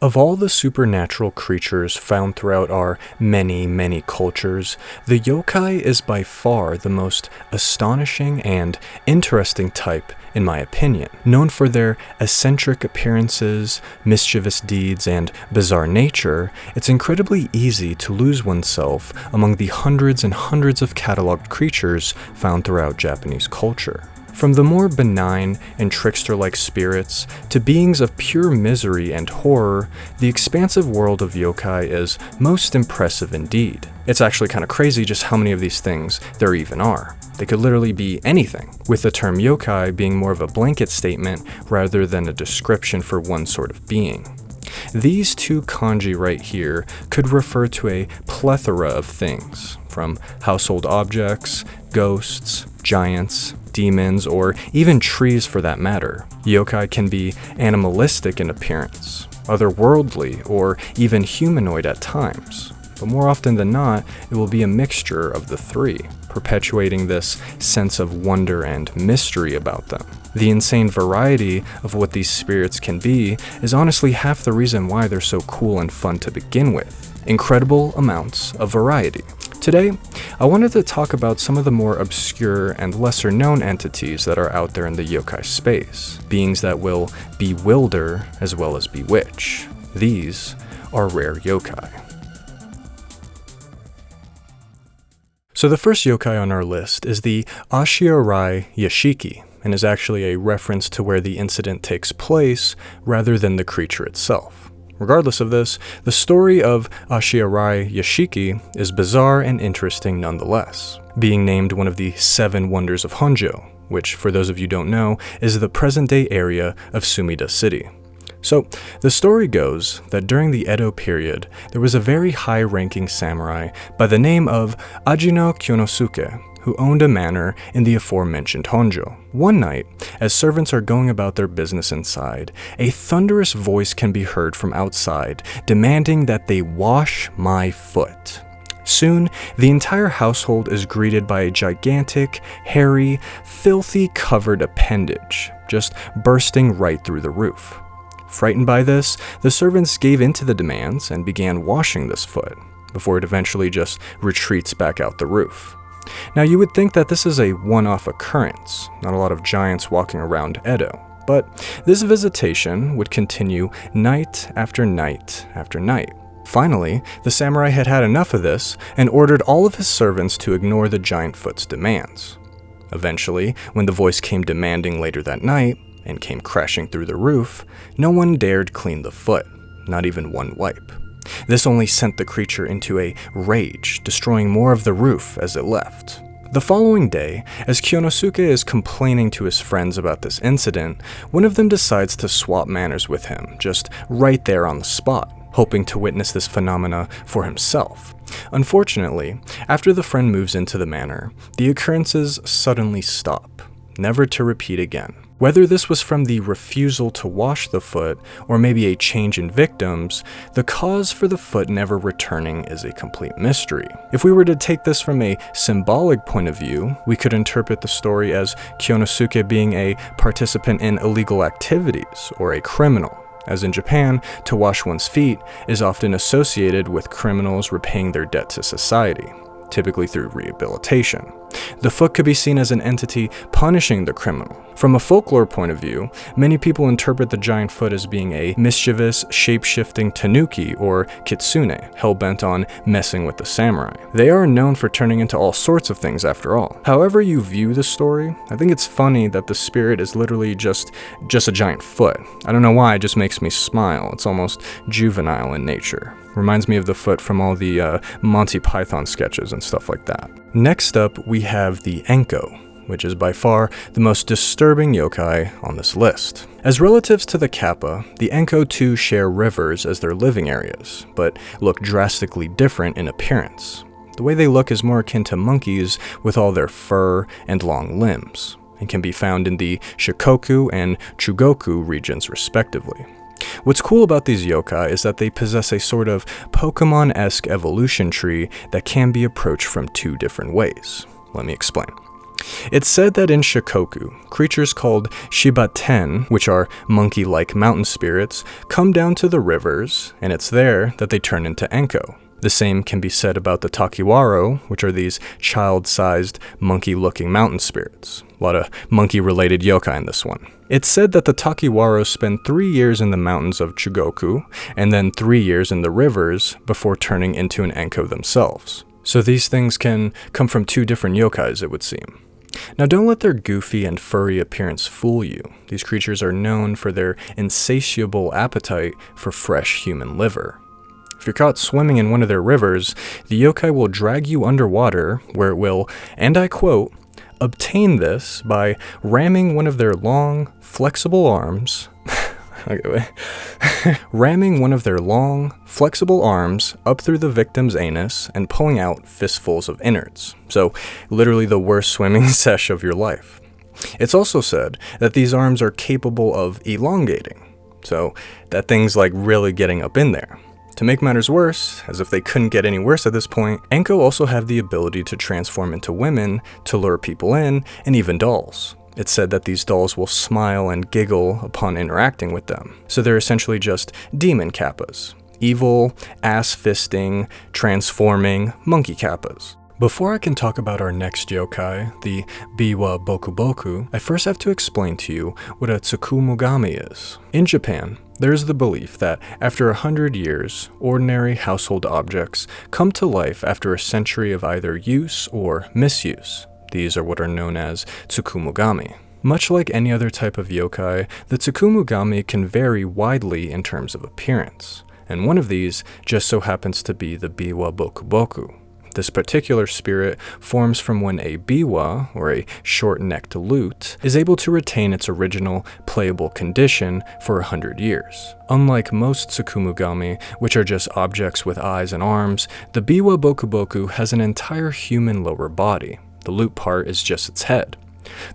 Of all the supernatural creatures found throughout our many cultures, the yokai is by far the most astonishing and interesting type in my opinion. Known for their eccentric appearances, mischievous deeds, and bizarre nature, it's incredibly easy to lose oneself among the hundreds and hundreds of cataloged creatures found throughout Japanese culture. From the more benign and trickster-like spirits to beings of pure misery and horror, the expansive world of yokai is most impressive indeed. It's actually kind of crazy just how many of these things there even are. They could literally be anything, with the term yokai being more of a blanket statement rather than a description for one sort of being. These two kanji right here could refer to a plethora of things, from household objects, ghosts, giants, demons, or even trees for that matter. Yokai can be animalistic in appearance, otherworldly, or even humanoid at times. But more often than not, it will be a mixture of the three, perpetuating this sense of wonder and mystery about them. The insane variety of what these spirits can be is honestly half the reason why they're so cool and fun to begin with. Incredible amounts of variety. Today, I wanted to talk about some of the more obscure and lesser-known entities that are out there in the yokai space, beings that will bewilder as well as bewitch. These are rare yokai. So the first yokai on our list is the Ashiarai Yashiki, and is actually a reference to where the incident takes place rather than the creature itself. Regardless of this, the story of Ashiarai Yashiki is bizarre and interesting nonetheless, being named one of the 7 wonders of Honjo, which, for those of you who don't know, is the present-day area of Sumida City. So, the story goes that during the Edo period, there was a very high-ranking samurai by the name of Ajino Kyonosuke, who owned a manor in the aforementioned Honjo. One night, as servants are going about their business inside, a thunderous voice can be heard from outside, demanding that they wash my foot. Soon, the entire household is greeted by a gigantic, hairy, filthy covered appendage, just bursting right through the roof. Frightened by this, the servants gave in to the demands and began washing this foot, before it eventually just retreats back out the roof. Now you would think that this is a one-off occurrence, not a lot of giants walking around Edo, but this visitation would continue night after night after night. Finally, the samurai had had enough of this and ordered all of his servants to ignore the giant foot's demands. Eventually, when the voice came demanding later that night, and came crashing through the roof, no one dared clean the foot, not even one wipe. This only sent the creature into a rage, destroying more of the roof as it left. The following day, as Kyonosuke is complaining to his friends about this incident, one of them decides to swap manners with him, just right there on the spot, hoping to witness this phenomena for himself. Unfortunately, after the friend moves into the manor, the occurrences suddenly stop, never to repeat again. Whether this was from the refusal to wash the foot, or maybe a change in victims, the cause for the foot never returning is a complete mystery. If we were to take this from a symbolic point of view, we could interpret the story as Kyonosuke being a participant in illegal activities, or a criminal. As in Japan, to wash one's feet is often associated with criminals repaying their debt to society, typically through rehabilitation. The foot could be seen as an entity punishing the criminal. From a folklore point of view, many people interpret the giant foot as being a mischievous, shape-shifting tanuki or kitsune, hell-bent on messing with the samurai. They are known for turning into all sorts of things after all. However you view the story, I think it's funny that the spirit is literally just a giant foot. I don't know why, it just makes me smile. It's almost juvenile in nature. Reminds me of the foot from all the Monty Python sketches and stuff like that. Next up, we have the Enkō, which is by far the most disturbing yokai on this list. As relatives to the Kappa, the Enkō too share rivers as their living areas, but look drastically different in appearance. The way they look is more akin to monkeys with all their fur and long limbs, and can be found in the Shikoku and Chugoku regions respectively. What's cool about these yokai is that they possess a sort of Pokemon-esque evolution tree that can be approached from 2 different ways. Let me explain. It's said that in Shikoku, creatures called Shibaten, which are monkey-like mountain spirits, come down to the rivers, and it's there that they turn into Enkō. The same can be said about the Takiwaro, which are these child-sized, monkey-looking mountain spirits. A lot of monkey-related yokai in this one. It's said that the Takiwaro spend 3 years in the mountains of Chugoku, and then 3 years in the rivers before turning into an Enkō themselves. So these things can come from 2 different yokais, it would seem. Now don't let their goofy and furry appearance fool you. These creatures are known for their insatiable appetite for fresh human liver. If you're caught swimming in one of their rivers, the yokai will drag you underwater, where it will, and I quote, obtain this by ramming one of their long, flexible arms ramming one of their long, flexible arms up through the victim's anus and pulling out fistfuls of innards. So, literally the worst swimming sesh of your life. It's also said that these arms are capable of elongating, so that thing's like really getting up in there. To make matters worse, as if they couldn't get any worse at this point, Enkō also have the ability to transform into women to lure people in, and even dolls. It's said that these dolls will smile and giggle upon interacting with them. So they're essentially just demon kappas. Evil, ass-fisting, transforming monkey kappas. Before I can talk about our next yokai, the Biwa-bokuboku, I first have to explain to you what a tsukumogami is. In Japan, there is the belief that after 100 years, ordinary household objects come to life after a century of either use or misuse. These are what are known as tsukumogami. Much like any other type of yokai, the tsukumogami can vary widely in terms of appearance, and one of these just so happens to be the Biwa-bokuboku. This particular spirit forms from when a biwa, or a short-necked lute, is able to retain its original playable condition for 100 years. Unlike most tsukumogami, which are just objects with eyes and arms, the Biwa-bokuboku has an entire human lower body. The lute part is just its head.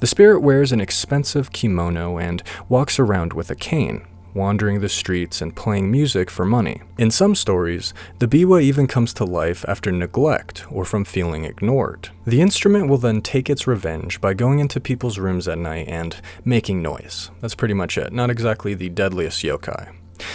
The spirit wears an expensive kimono and walks around with a cane, wandering the streets and playing music for money. In some stories, the biwa even comes to life after neglect or from feeling ignored. The instrument will then take its revenge by going into people's rooms at night and making noise. That's pretty much it. Not exactly the deadliest yokai.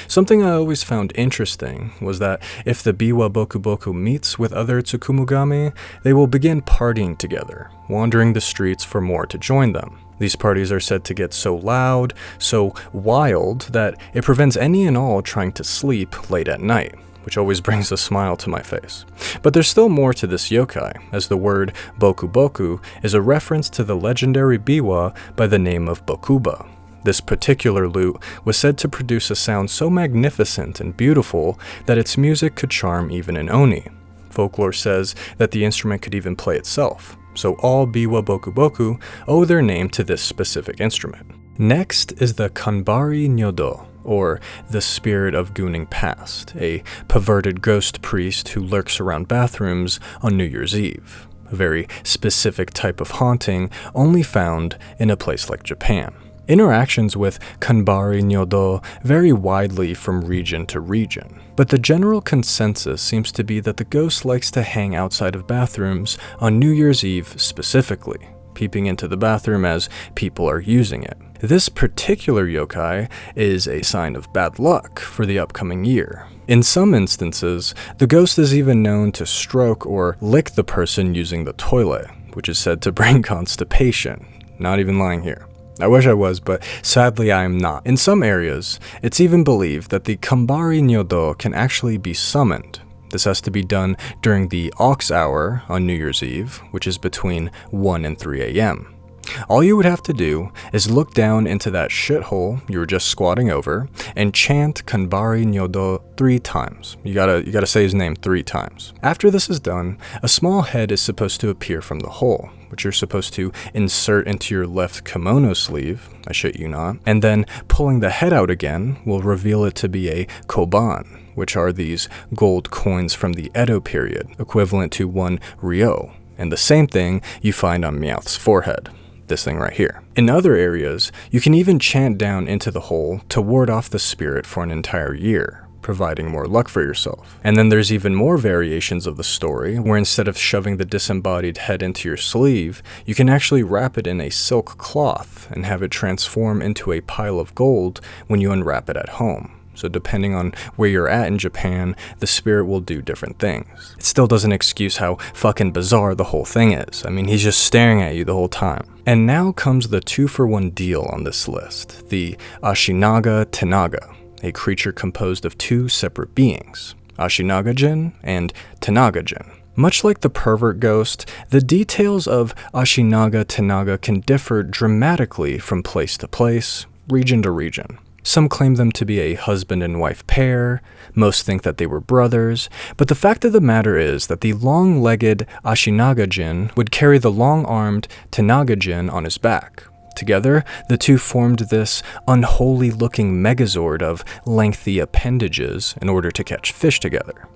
Something I always found interesting was that if the Biwa-bokuboku meets with other tsukumogami, they will begin partying together, wandering the streets for more to join them. These parties are said to get so loud, so wild, that it prevents any and all trying to sleep late at night, which always brings a smile to my face. But there's still more to this yokai, as the word boku-boku is a reference to the legendary biwa by the name of Bokuba. This particular lute was said to produce a sound so magnificent and beautiful that its music could charm even an oni. Folklore says that the instrument could even play itself, so all Biwa-bokuboku owe their name to this specific instrument. Next is the Kanbari Nyūdō, or the spirit of gooning past, a perverted ghost priest who lurks around bathrooms on New Year's Eve. A very specific type of haunting only found in a place like Japan. Interactions with Kanbari Nyūdō vary widely from region to region, but the general consensus seems to be that the ghost likes to hang outside of bathrooms on New Year's Eve specifically, peeping into the bathroom as people are using it. This particular yokai is a sign of bad luck for the upcoming year. In some instances, the ghost is even known to stroke or lick the person using the toilet, which is said to bring constipation. Not even lying here. I wish I was, but sadly I am not. In some areas, it's even believed that the Kanbari Nyūdō can actually be summoned. This has to be done during the ox hour on New Year's Eve, which is between 1 and 3 a.m. All you would have to do is look down into that shithole you were just squatting over and chant Kanbari Nyūdō 3 times. You gotta say his name 3 times. After this is done, a small head is supposed to appear from the hole, which you're supposed to insert into your left kimono sleeve, I shit you not, and then pulling the head out again will reveal it to be a koban, which are these gold coins from the Edo period, equivalent to 1 ryo, and the same thing you find on Meowth's forehead. This thing right here. In other areas, you can even chant down into the hole to ward off the spirit for an entire year. providing more luck for yourself. And then there's even more variations of the story, where instead of shoving the disembodied head into your sleeve, you can actually wrap it in a silk cloth and have it transform into a pile of gold when you unwrap it at home. So depending on where you're at in Japan, the spirit will do different things. It still doesn't excuse how fucking bizarre the whole thing is. I mean, he's just staring at you the whole time. And now comes the 2-for-1 deal on this list, the Ashinaga-tenaga, a creature composed of 2 separate beings, Ashinaga-jin and Tenaga-jin. Much like the pervert ghost, the details of Ashinaga-tenaga can differ dramatically from place to place, region to region. Some claim them to be a husband and wife pair, most think that they were brothers, but the fact of the matter is that the long-legged Ashinaga-jin would carry the long-armed Tenaga-jin on his back. Together, the two formed this unholy-looking megazord of lengthy appendages in order to catch fish together.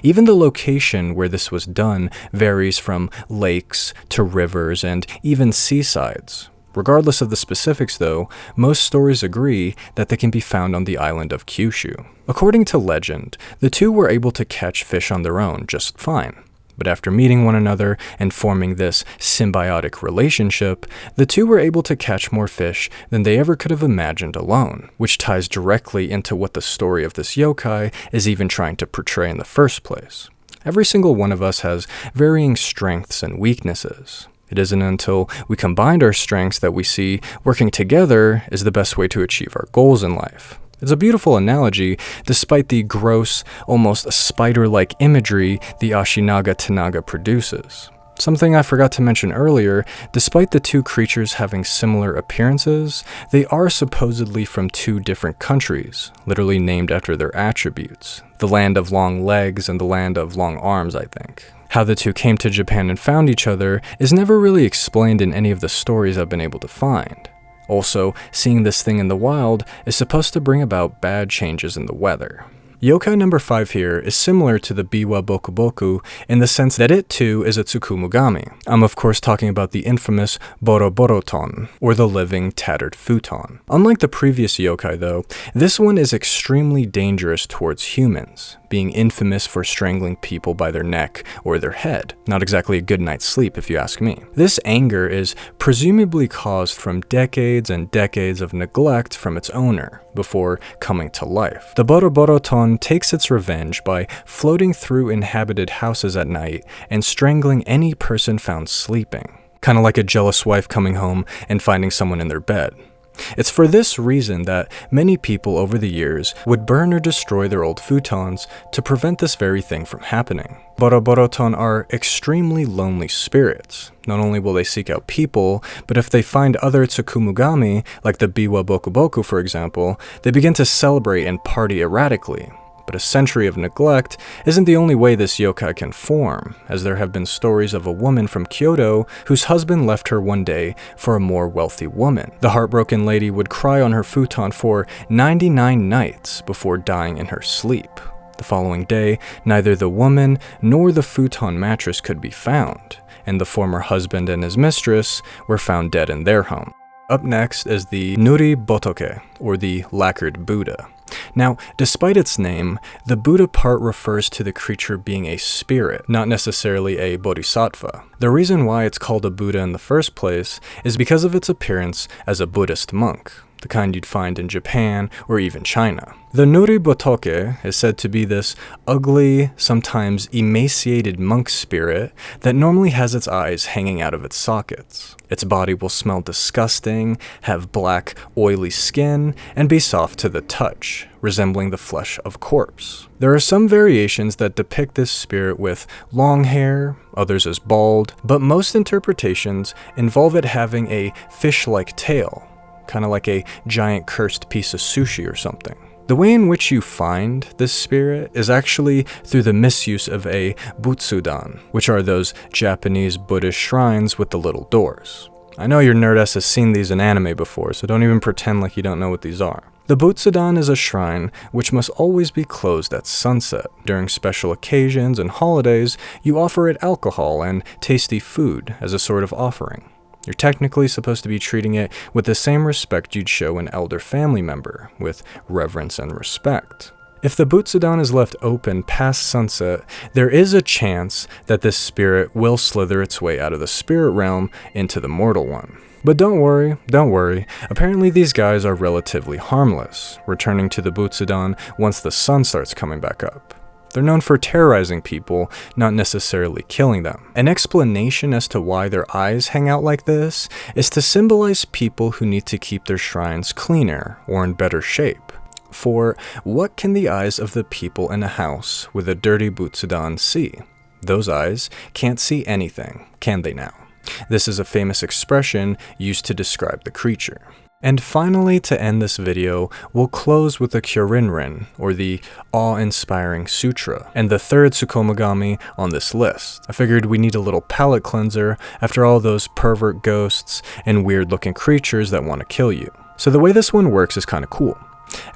Even the location where this was done varies from lakes to rivers and even seasides. Regardless of the specifics though, most stories agree that they can be found on the island of Kyushu. According to legend, the two were able to catch fish on their own just fine. But after meeting one another and forming this symbiotic relationship, the two were able to catch more fish than they ever could have imagined alone, which ties directly into what the story of this yokai is even trying to portray in the first place. Every single one of us has varying strengths and weaknesses. It isn't until we combine our strengths that we see working together is the best way to achieve our goals in life. It's a beautiful analogy, despite the gross, almost spider-like imagery the Ashinaga-tenaga produces. Something I forgot to mention earlier, despite the two creatures having similar appearances, they are supposedly from 2 different countries, literally named after their attributes. The land of long legs and the land of long arms, I think. How the two came to Japan and found each other is never really explained in any of the stories I've been able to find. Also, seeing this thing in the wild is supposed to bring about bad changes in the weather. Yokai number 5 here is similar to the Biwa-bokuboku in the sense that it too is a tsukumogami. I'm of course talking about the infamous Boroboroton, or the living tattered futon. Unlike the previous yokai though, this one is extremely dangerous towards humans, being infamous for strangling people by their neck or their head. Not exactly a good night's sleep if you ask me. This anger is presumably caused from decades and decades of neglect from its owner before coming to life. The Boroboroton takes its revenge by floating through inhabited houses at night and strangling any person found sleeping. Kind of like a jealous wife coming home and finding someone in their bed. It's for this reason that many people over the years would burn or destroy their old futons to prevent this very thing from happening. Boroboroton are extremely lonely spirits. Not only will they seek out people, but if they find other tsukumogami, like the Biwa-bokuboku for example, they begin to celebrate and party erratically. But a century of neglect isn't the only way this yokai can form, as there have been stories of a woman from Kyoto whose husband left her one day for a more wealthy woman. The heartbroken lady would cry on her futon for 99 nights before dying in her sleep. The following day, neither the woman nor the futon mattress could be found, and the former husband and his mistress were found dead in their home. Up next is the Nuribotoke, or the lacquered Buddha. Now, despite its name, the Buddha part refers to the creature being a spirit, not necessarily a bodhisattva. The reason why it's called a Buddha in the first place is because of its appearance as a Buddhist monk, the kind you'd find in Japan or even China. The Nuribotoke is said to be this ugly, sometimes emaciated monk spirit that normally has its eyes hanging out of its sockets. Its body will smell disgusting, have black, oily skin, and be soft to the touch, resembling the flesh of a corpse. There are some variations that depict this spirit with long hair, others as bald, but most interpretations involve it having a fish-like tail, kind of like a giant cursed piece of sushi or something. The way in which you find this spirit is actually through the misuse of a butsudan, which are those Japanese Buddhist shrines with the little doors. I know your nerd-ass has seen these in anime before, so don't even pretend like you don't know what these are. The butsudan is a shrine which must always be closed at sunset. During special occasions and holidays, you offer it alcohol and tasty food as a sort of offering. You're technically supposed to be treating it with the same respect you'd show an elder family member, with reverence and respect. If the Butsudan is left open past sunset, there is a chance that this spirit will slither its way out of the spirit realm into the mortal one. But don't worry, apparently these guys are relatively harmless, returning to the Butsudan once the sun starts coming back up. They're known for terrorizing people, not necessarily killing them. An explanation as to why their eyes hang out like this is to symbolize people who need to keep their shrines cleaner or in better shape. For what can the eyes of the people in a house with a dirty Butsudan see? Those eyes can't see anything, can they now? This is a famous expression used to describe the creature. And finally, to end this video, we'll close with the Kyōrinrin, or the awe-inspiring sutra, and the third Tsukumogami on this list. I figured we need a little palate cleanser after all those pervert ghosts and weird-looking creatures that want to kill you. So the way this one works is kind of cool.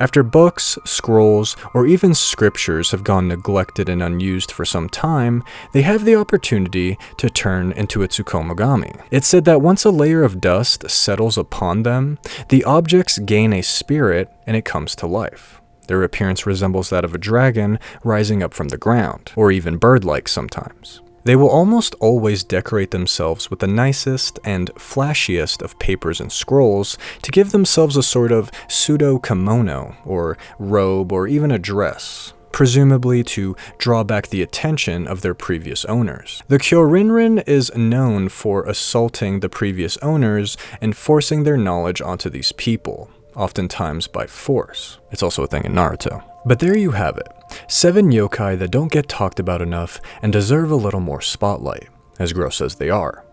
After books, scrolls, or even scriptures have gone neglected and unused for some time, they have the opportunity to turn into a Tsukumogami. It's said that once a layer of dust settles upon them, the objects gain a spirit and it comes to life. Their appearance resembles that of a dragon rising up from the ground, or even bird-like sometimes. They will almost always decorate themselves with the nicest and flashiest of papers and scrolls to give themselves a sort of pseudo-kimono, or robe, or even a dress, presumably to draw back the attention of their previous owners. The Kyōrinrin is known for assaulting the previous owners and forcing their knowledge onto these people, oftentimes by force. It's also a thing in Naruto. But there you have it. 7 yokai that don't get talked about enough and deserve a little more spotlight, as gross as they are.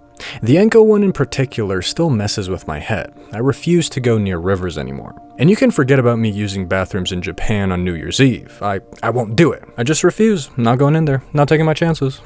The Enkō one in particular still messes with my head. I refuse to go near rivers anymore. And you can forget about me using bathrooms in Japan on New Year's Eve. I won't do it. I just refuse. I'm not going in there. Not taking my chances.